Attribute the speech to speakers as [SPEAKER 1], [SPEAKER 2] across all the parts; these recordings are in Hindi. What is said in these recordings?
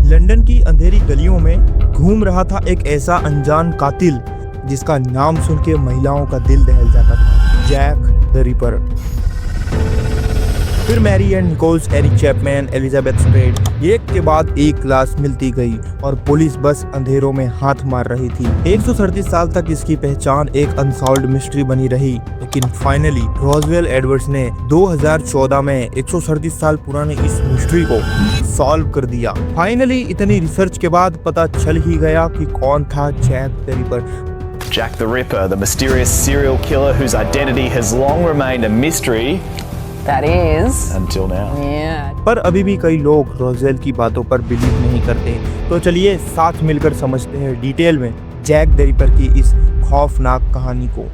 [SPEAKER 1] लंदन की अंधेरी गलियों में घूम रहा था एक ऐसा अनजान कातिल जिसका नाम सुन के महिलाओं का दिल दहल जाता था, जैक द रिपर। फिर Mary and Nichols, Eric Chapman, Elizabeth Straight, एक के बाद एक लाश मिलती गई और पुलिस बस अंधेरों में हाथ मार रही थी। 137 साल तक इसकी पहचान एक अनसॉल्व्ड मिस्ट्री बनी रही, लेकिन फाइनली रोजवेल एडवर्ड्स ने 2014 में 137 साल पुराने इस मिस्ट्री को सॉल्व कर दिया। फाइनली इतनी रिसर्च के बाद पता चल ही गया कि कौन था Jack the Ripper.
[SPEAKER 2] Jack the Ripper, the mysterious serial killer whose identity has long remained a mystery.
[SPEAKER 3] That is.
[SPEAKER 2] Until now.
[SPEAKER 3] Yeah.
[SPEAKER 1] पर अभी भी कई लोग रोजवेल की बातों पर बिलीव नहीं करते, तो चलिए साथ मिलकर समझते हैं डिटेल में जैक द रिपर की इस खौफनाक कहानी को।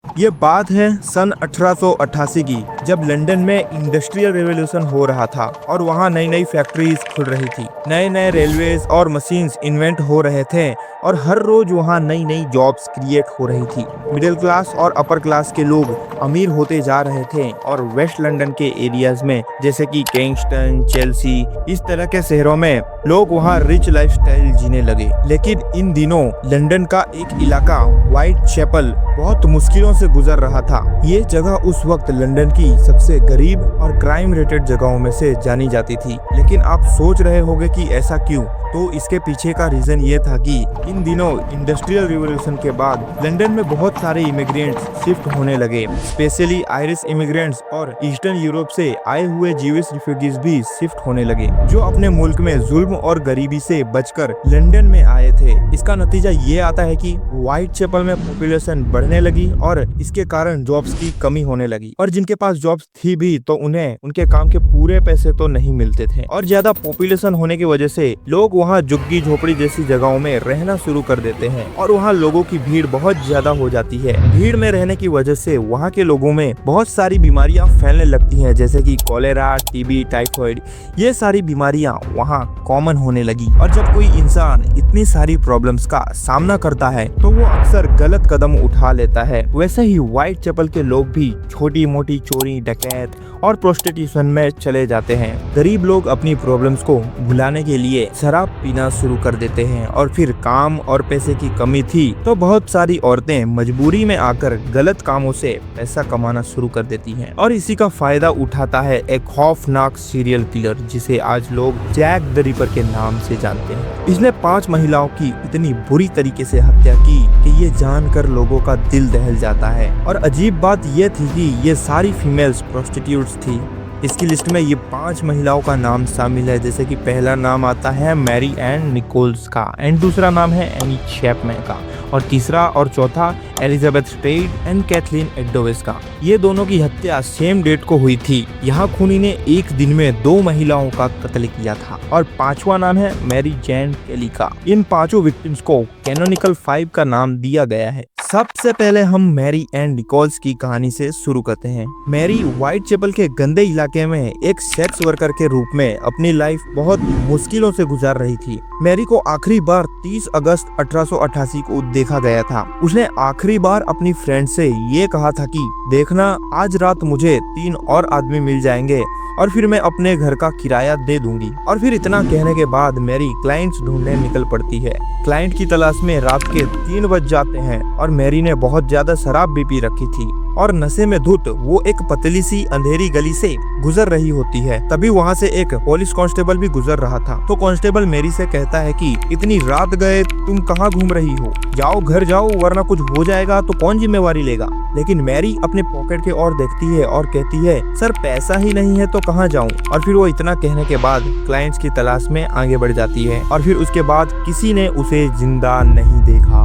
[SPEAKER 1] ये बात है सन 1888 की, जब लंदन में इंडस्ट्रियल रेवोल्यूशन हो रहा था और वहाँ नई नई फैक्ट्रीज खुल रही थी, नए नए रेलवेज और मशीन्स इन्वेंट हो रहे थे और हर रोज वहाँ नई नई जॉब्स क्रिएट हो रही थी। मिडिल क्लास और अपर क्लास के लोग अमीर होते जा रहे थे और वेस्ट लंदन के एरियाज में जैसे कि किंगस्टन, चेल्सी, इस तरह के शहरों में लोग वहाँ रिच लाइफस्टाइल जीने लगे। लेकिन इन दिनों लंदन का एक इलाका व्हाइट चैपल बहुत मुश्किलों से गुजर रहा था। ये जगह उस वक्त लंदन की सबसे गरीब और क्राइम रेटेड जगहों में से जानी जाती थी। लेकिन आप सोच रहे होंगे कि ऐसा क्यों? तो इसके पीछे का रीजन ये था कि इन दिनों इंडस्ट्रियल रिवॉल्यूशन के बाद लंदन में बहुत सारे इमिग्रेंट्स शिफ्ट होने लगे, स्पेशली आयरिश इमिग्रेंट्स और ईस्टर्न यूरोप से आए हुए ज्यूइश रिफ्यूजीज भी शिफ्ट होने लगे, जो अपने मुल्क में जुल्म और गरीबी से बचकर लंदन में आए थे। इसका नतीजा ये आता है कि व्हाइट चैपल में पॉपुलेशन बढ़ने लगी और इसके कारण जॉब्स की कमी होने लगी, और जिनके पास जॉब्स थी भी तो उन्हें उनके काम के पूरे पैसे तो नहीं मिलते थे। और ज्यादा पॉपुलेशन होने की वजह से लोग वहाँ झुग्गी झोपड़ी जैसी जगहों में रहना शुरू कर देते हैं और वहाँ लोगों की भीड़ बहुत ज्यादा हो जाती है। भीड़ में रहने की वजह से वहाँ के लोगों में बहुत सारी बीमारियां फैलने लगती हैं, जैसे कि कॉलेरा, टीबी, टाइफाइड, ये सारी बीमारियां वहाँ कॉमन होने लगी। और जब कोई इंसान इतनी सारी प्रॉब्लम्स का सामना करता है तो वो अक्सर गलत कदम उठा लेता है। वैसे ही व्हाइट चैपल के लोग भी छोटी मोटी चोरी, डकैत और प्रोस्टिट्यूशन में चले जाते हैं। गरीब लोग अपनी प्रॉब्लम्स को भुलाने के लिए शराब पीना शुरू कर देते हैं, और फिर काम और पैसे की कमी थी तो बहुत सारी औरतें मजबूरी में आकर गलत कामों से पैसा कमाना शुरू कर देती हैं। और इसी का फायदा उठाता है एक खौफनाक सीरियल किलर जिसे आज लोग जैक द रिपर के नाम से जानते हैं। इसने 5 महिलाओं की इतनी बुरी तरीके से हत्या की कि ये जानकर लोगों का दिल दहल जाता है। और अजीब बात ये थी कि ये सारी फीमेल्स प्रोस्टिट्यूट्स थी। इसकी लिस्ट में ये 5 महिलाओं का नाम शामिल है, जैसे कि पहला नाम आता है मैरी एंड निकोल्स का, एंड दूसरा नाम है एनी चैपमैन का, और तीसरा और चौथा एलिजाबेथ स्ट्रेट एंड कैथलीन एडोवेस का। ये दोनों की हत्या सेम डेट को हुई थी। यहाँ खूनी ने एक दिन में 2 महिलाओं का कत्ल किया था। और 5वां नाम है मैरी जैन केली का। इन 5 विक्टिम्स को कैनोनिकल 5 का नाम दिया गया है। सबसे पहले हम मैरी एंड निकोल्स की कहानी से शुरू करते हैं। मैरी व्हाइट चैपल के गंदे इलाके में एक सेक्स वर्कर के रूप में अपनी लाइफ बहुत मुश्किलों से गुजार रही थी। मैरी को आखिरी बार 30 अगस्त 1888 को देखा गया था। उसने आखिरी बार अपनी फ्रेंड से ये कहा था कि देखना, आज रात मुझे 3 और आदमी मिल जाएंगे और फिर मैं अपने घर का किराया दे दूंगी। और फिर इतना कहने के बाद मैरी क्लाइंट्स ढूंढने निकल पड़ती है। क्लाइंट की तलाश में रात के 3 बज जाते हैं और मैरी ने बहुत ज्यादा शराब भी पी रखी थी और नशे में धुत वो एक पतली सी अंधेरी गली से गुजर रही होती है। तभी वहाँ से एक पुलिस कांस्टेबल भी गुजर रहा था। तो कांस्टेबल मैरी से कहता है कि इतनी रात गए तुम कहाँ घूम रही हो, जाओ घर जाओ, वरना कुछ हो जाएगा तो कौन जिम्मेवारी लेगा। लेकिन मैरी अपने पॉकेट के ओर देखती है और कहती है, सर पैसा ही नहीं है तो कहाँ जाऊँ। और फिर वो इतना कहने के बाद क्लाइंट्स की तलाश में आगे बढ़ जाती है। और फिर उसके बाद किसी ने उसे जिंदा नहीं देखा।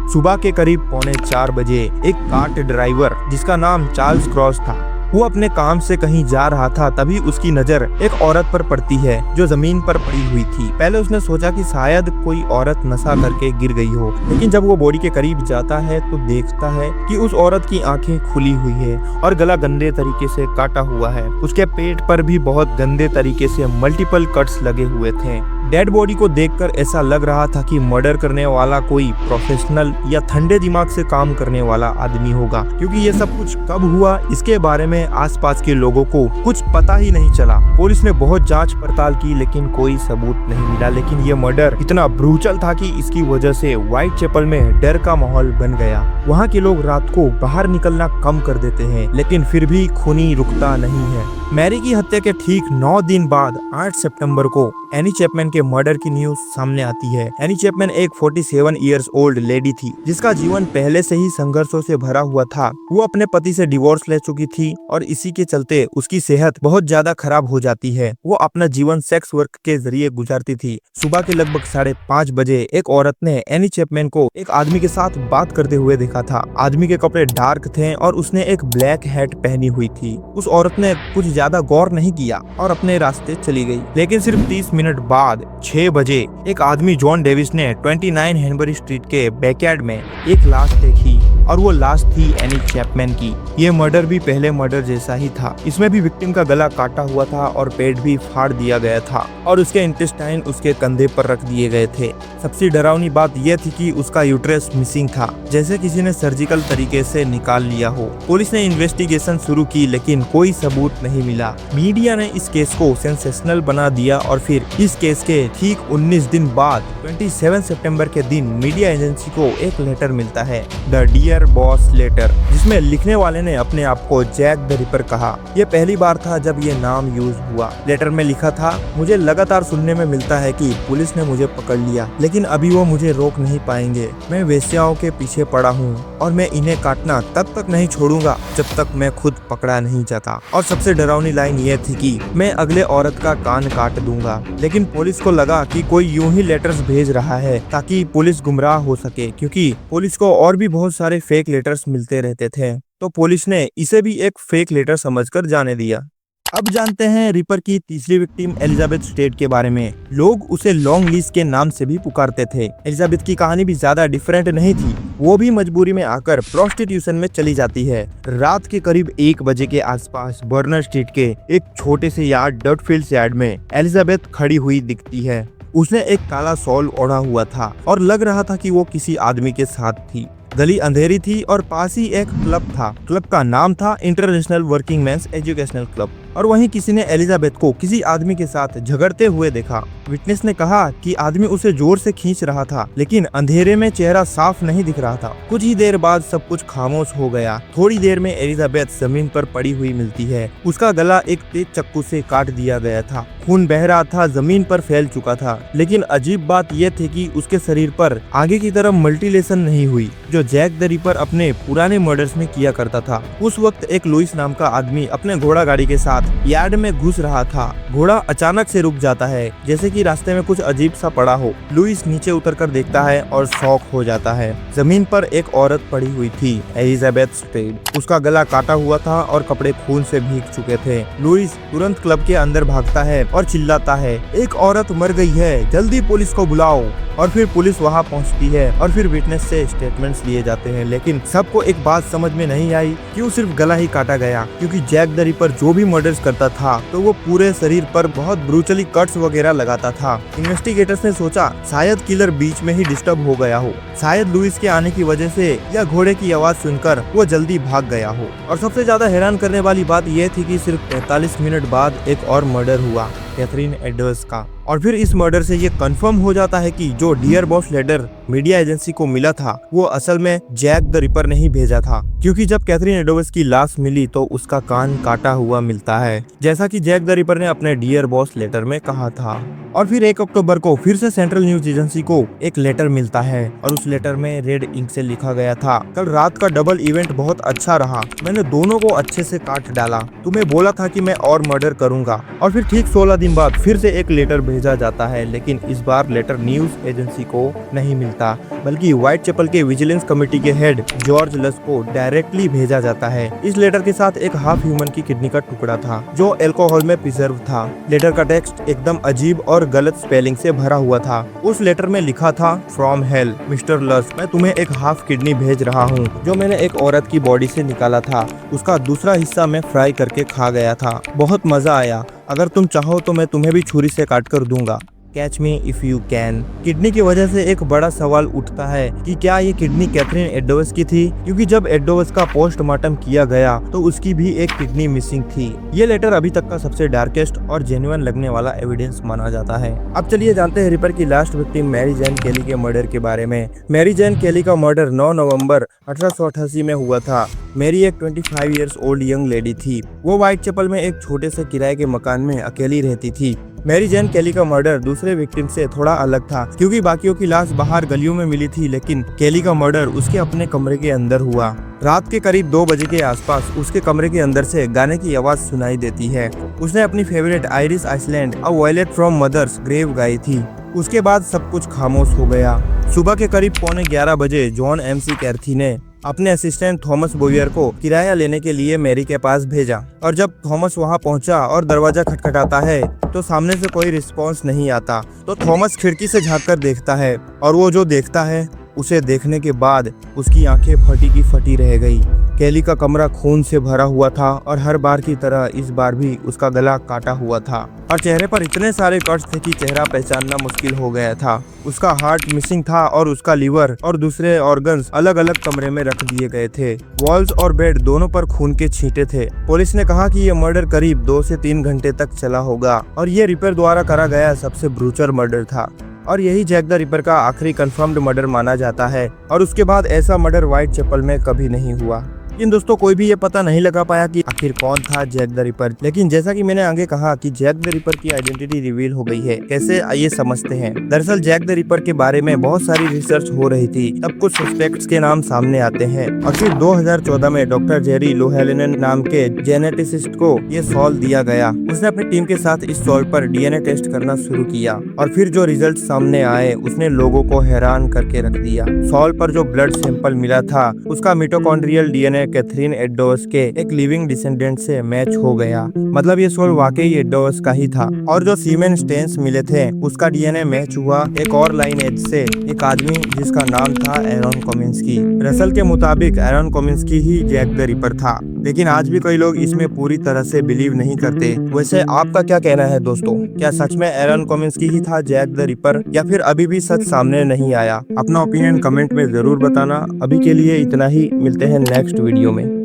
[SPEAKER 1] सुबह के करीब 3:45 बजे एक कार ड्राइवर जिसका नाम चार्ल्स क्रॉस था, वो अपने काम से कहीं जा रहा था। तभी उसकी नजर एक औरत पर पड़ती है जो जमीन पर पड़ी हुई थी। पहले उसने सोचा कि शायद कोई औरत नशा करके गिर गई हो, लेकिन जब वो बॉडी के करीब जाता है तो देखता है कि उस औरत की आंखें खुली हुई है और गला गंदे तरीके से काटा हुआ है। उसके पेट पर भी बहुत गंदे तरीके से मल्टीपल कट्स लगे हुए थे। डेड बॉडी को देखकर ऐसा लग रहा था कि मर्डर करने वाला कोई प्रोफेशनल या ठंडे दिमाग से काम करने वाला आदमी होगा, क्योंकि ये सब कुछ कब हुआ इसके बारे में आसपास के लोगों को कुछ पता ही नहीं चला। पुलिस ने बहुत जांच पड़ताल की लेकिन कोई सबूत नहीं मिला। लेकिन ये मर्डर इतना ब्रूटल था कि इसकी वजह से व्हाइट चैपल में डर का माहौल बन गया। वहाँ के लोग रात को बाहर निकलना कम कर देते हैं, लेकिन फिर भी खूनी रुकता नहीं है। मैरी की हत्या के ठीक 9 दिन बाद 8 सितंबर को एनी चैपमैन के मर्डर की न्यूज सामने आती है। एनी चैपमैन एक 47 इयर्स ओल्ड लेडी थी जिसका जीवन पहले से ही संघर्षों से भरा हुआ था। वो अपने पति से डिवोर्स ले चुकी थी और इसी के चलते उसकी सेहत बहुत ज्यादा खराब हो जाती है। वो अपना जीवन सेक्स वर्क के जरिए गुजारती थी। सुबह के लगभग 5:30 बजे एक औरत ने एनी चैपमैन को एक आदमी के साथ बात करते हुए देखा था। आदमी के कपड़े डार्क थे और उसने एक ब्लैक हैट पहनी हुई थी। उस औरत ने कुछ ज्यादा गौर नहीं किया और अपने रास्ते चली गई। लेकिन सिर्फ 30 मिनट बाद 6 बजे एक आदमी जॉन डेविस ने 29 हैनबरी स्ट्रीट के बैकयार्ड में एक लाश देखी और वो लाश थी एनी चैपमैन की। ये मर्डर भी पहले मर्डर जैसा ही था। इसमें भी विक्टिम का गला काटा हुआ था और पेट भी फाड़ दिया गया था और उसके इंटेस्टाइन उसके कंधे पर रख दिए गए थे। सबसे डरावनी बात यह थी कि उसका यूट्रस मिसिंग था, जैसे किसी ने सर्जिकल तरीके से निकाल लिया हो। पुलिस ने इन्वेस्टिगेशन शुरू की लेकिन कोई सबूत नहीं मिला। मीडिया ने इस केस को सेंसेशनल बना दिया और फिर इस केस के ठीक 19 दिन बाद 27 सितंबर के दिन मीडिया एजेंसी को एक लेटर मिलता है, द डियर बॉस लेटर, जिसमें लिखने वाले ने अपने आप को जैक द रिपर कहा। यह पहली बार था जब ये नाम यूज हुआ। लेटर में लिखा था, मुझे लगातार सुनने में मिलता है कि पुलिस ने मुझे पकड़ लिया, लेकिन अभी वो मुझे रोक नहीं पाएंगे। मैं वेश्याओं के पीछे पड़ा हूँ और मैं इन्हें काटना तब तक नहीं छोड़ूंगा जब तक मैं खुद पकड़ा नहीं जाता। और सबसे डरावनी लाइन ये थी कि मैं अगले औरत का कान काट दूंगा। लेकिन पुलिस को लगा कि कोई यूं ही लेटर्स भेज रहा है ताकि पुलिस गुमराह हो सके, क्योंकि पुलिस को और भी बहुत सारे फेक लेटर्स मिलते रहते थे। तो पुलिस ने इसे भी एक फेक लेटर समझकर जाने दिया। अब जानते हैं रिपर की तीसरी विक्टिम एलिजाबेथ स्टेट के बारे में। लोग उसे लॉन्ग लीज के नाम से भी पुकारते थे। एलिजाबेथ की कहानी भी ज्यादा डिफरेंट नहीं थी। वो भी मजबूरी में आकर प्रोस्टिट्यूशन में चली जाती है। रात के करीब 1 बजे के आसपास बर्नर स्ट्रीट के एक छोटे से यार्ड डटफील्ड यार्ड में एलिजाबेथ खड़ी हुई दिखती है। उसने एक काला शॉल ओढ़ा हुआ था और लग रहा था कि वो किसी आदमी के साथ थी। गली अंधेरी थी और पास ही एक क्लब था। क्लब का नाम था International Working Men's Educational Club और वहीं किसी ने एलिजाबेथ को किसी आदमी के साथ झगड़ते हुए देखा। विटनेस ने कहा कि आदमी उसे जोर से खींच रहा था, लेकिन अंधेरे में चेहरा साफ नहीं दिख रहा था। कुछ ही देर बाद सब कुछ खामोश हो गया। थोड़ी देर में एलिजाबेथ जमीन पर पड़ी हुई मिलती है। उसका गला एक तेज चाकू से काट दिया गया था। खून बह रहा था, जमीन पर फैल चुका था। लेकिन अजीब बात यह थी कि उसके शरीर पर आगे की तरफ मल्टीलेशन नहीं हुई, जो जैक द रिपर अपने पुराने मर्डर्स में किया करता था। उस वक्त एक लुइस नाम का आदमी अपने घोड़ा गाड़ी के साथ यार्ड में घुस रहा था। घोड़ा अचानक से रुक जाता है, जैसे कि रास्ते में कुछ अजीब सा पड़ा हो। लुइस नीचे उतरकर देखता है और शॉक हो जाता है। जमीन पर एक औरत पड़ी हुई थी, एलिजाबेथ स्टेट। उसका गला काटा हुआ था और कपड़े खून से भीग चुके थे। लुइस तुरंत क्लब के अंदर भागता है और चिल्लाता है, एक औरत मर गई है, जल्दी पुलिस को बुलाओ। और फिर पुलिस वहां पहुंचती है और फिर विटनेस से स्टेटमेंट्स लिए जाते हैं। लेकिन सबको एक बात समझ में नहीं आई, क्यों सिर्फ गला ही काटा गया, क्योंकि जैक द रिपर जो भी मर्डर्स करता था तो वो पूरे शरीर पर बहुत ब्रूटली कट्स वगैरह लगाता था। इन्वेस्टिगेटर्स ने सोचा शायद किलर बीच में ही डिस्टर्ब हो गया हो, शायद लुइस के आने की वजह से या घोड़े की आवाज सुनकर वो जल्दी भाग गया हो। और सबसे ज्यादा हैरान करने वाली बात यह थी कि सिर्फ 45 मिनट बाद एक और मर्डर हुआ, कैथरीन एडवर्ड्स का। और फिर इस मर्डर से ये कंफर्म हो जाता है कि जो Dear Boss letter media agency को मिला था वो असल में जैक द रिपर ने ही भेजा था, क्योंकि जब कैथरीन एडवर्ड्स की लाश मिली तो उसका कान काटा हुआ मिलता है, जैसा कि जैक द रिपर ने अपने डियर बॉस लेटर में कहा था। और फिर 1 अक्टूबर को फिर से सेंट्रल न्यूज एजेंसी को एक लेटर मिलता है और उस लेटर में रेड इंक से लिखा गया था, कल रात का डबल इवेंट बहुत अच्छा रहा, मैंने दोनों को अच्छे से काट डाला, तुम्हें बोला था कि मैं और मर्डर करूंगा। और फिर ठीक 16 दिन बाद फिर से एक लेटर भेजा जाता है, लेकिन इस बार लेटर न्यूज एजेंसी को नहीं मिलता, बल्कि व्हाइट चैपल के विजिलेंस कमेटी के हेड जॉर्ज लस को डायरेक्टली भेजा जाता है। इस लेटर के साथ एक हाफ ह्यूमन की किडनी का टुकड़ा था जो अल्कोहल में प्रिजर्व था। लेटर का टेक्स्ट एकदम अजीब और गलत स्पेलिंग से भरा हुआ था। उस लेटर में लिखा था, फ्रॉम हेल मिस्टर लस, मैं तुम्हें एक हाफ किडनी भेज रहा हूँ जो मैंने एक औरत की बॉडी से निकाला था। उसका दूसरा हिस्सा मैं फ्राई करके खा गया था, बहुत मजा आया, अगर तुम चाहो तो मैं तुम्हें भी छुरी से काट कर दूंगा। Catch me if you can. Kidney की वजह से एक बड़ा सवाल उठता है कि क्या ये किडनी कैथरीन एडोवर्स की थी, क्योंकि जब एडोवर्स का पोस्टमार्टम किया गया तो उसकी भी एक किडनी मिसिंग थी। ये लेटर अभी तक का सबसे डार्केस्ट और जेन्युइन लगने वाला एविडेंस माना जाता है। अब चलिए जानते हैं रिपर की लास्ट विक्टिम मैरी जैन केली के मर्डर के बारे में। मैरी जैन केली का मर्डर 9 नवंबर 1888 में हुआ था। मैरी एक 25 इयर्स ओल्ड यंग लेडी थी। वो व्हाइट चैपल में एक छोटे से किराए के मकान में अकेली रहती थी। मैरी जैन केली का मर्डर दूसरे विक्टिम से थोड़ा अलग था, क्योंकि बाकियों की लाश बाहर गलियों में मिली थी, लेकिन केली का मर्डर उसके अपने कमरे के अंदर हुआ। रात के करीब 2 बजे के आसपास उसके कमरे के अंदर से गाने की आवाज सुनाई देती है। उसने अपनी favourite Irish Iceland a violet from mother's grave गाई थी। उसके बाद सब कुछ खामोश हो गया। सुबह के करीब 11:15 बजे जॉन MC कैर्थी ने अपने असिस्टेंट थॉमस बोवियर को किराया लेने के लिए मैरी के पास भेजा, और जब थॉमस वहां पहुंचा और दरवाजा खटखटाता है तो सामने से कोई रिस्पांस नहीं आता। तो थॉमस खिड़की से झांककर देखता है, और वो जो देखता है उसे देखने के बाद उसकी आंखें फटी की फटी रह गई। केली का कमरा खून से भरा हुआ था, और हर बार की तरह इस बार भी उसका गला काटा हुआ था, और चेहरे पर इतने सारे कट्स थे कि चेहरा पहचानना मुश्किल हो गया था। उसका हार्ट मिसिंग था, और उसका लीवर और दूसरे ऑर्गन्स अलग अलग कमरे में रख दिए गए थे। वॉल्स और बेड दोनों पर खून के छींटे थे। पुलिस ने कहा कि यह मर्डर करीब 2 से 3 घंटे तक चला होगा, और ये रिपर द्वारा करा गया सबसे ब्रूचर मर्डर था, और यही जैक द रिपर का आखिरी कंफर्म्ड मर्डर माना जाता है। और उसके बाद ऐसा मर्डर व्हाइट चैपल में कभी नहीं हुआ। लेकिन दोस्तों कोई भी ये पता नहीं लगा पाया कि आखिर कौन था जैक द रिपर। लेकिन जैसा कि मैंने आगे कहा कि जैक द रिपर की आइडेंटिटी रिवील हो गई है। कैसे, आइए समझते हैं। दरअसल जैक द रिपर के बारे में बहुत सारी रिसर्च हो रही थी, तब कुछ सस्पेक्ट्स के नाम सामने आते हैं, और फिर 2014 में डॉक्टर जेरी लोहेलेनन नाम के जेनेटिसिस्ट को ये सॉल्व दिया गया। उसने अपनी टीम के साथ इस सॉल्व पर DNA टेस्ट करना शुरू किया, और फिर जो रिजल्ट सामने आए उसने लोगों को हैरान करके रख दिया। सॉल्व पर जो ब्लड सैंपल मिला था उसका मिटोकॉन्ड्रियल DNA कैथरीन एडोवर्स के एक लिविंग डिसेंडेंट से मैच हो गया। मतलब ये सोल वाकई एडोवर्स का ही था। और जो सीमेन स्टेन्स मिले थे उसका DNA मैच हुआ एक और लाइन एज से, एक आदमी जिसका नाम था एरॉन कोमिन्स्की। रसल के मुताबिक एरॉन कोमिन्स्की ही जैक द रिपर था, लेकिन आज भी कई लोग इसमें पूरी तरह से बिलीव नहीं करते। वैसे आपका क्या कहना है दोस्तों? क्या सच में एरॉन कोमिन्स्की ही था जैक द रिपर, या फिर अभी भी सच सामने नहीं आया? अपना ओपिनियन कमेंट में जरूर बताना। अभी के लिए इतना ही, मिलते हैं नेक्स्ट वीडियो में।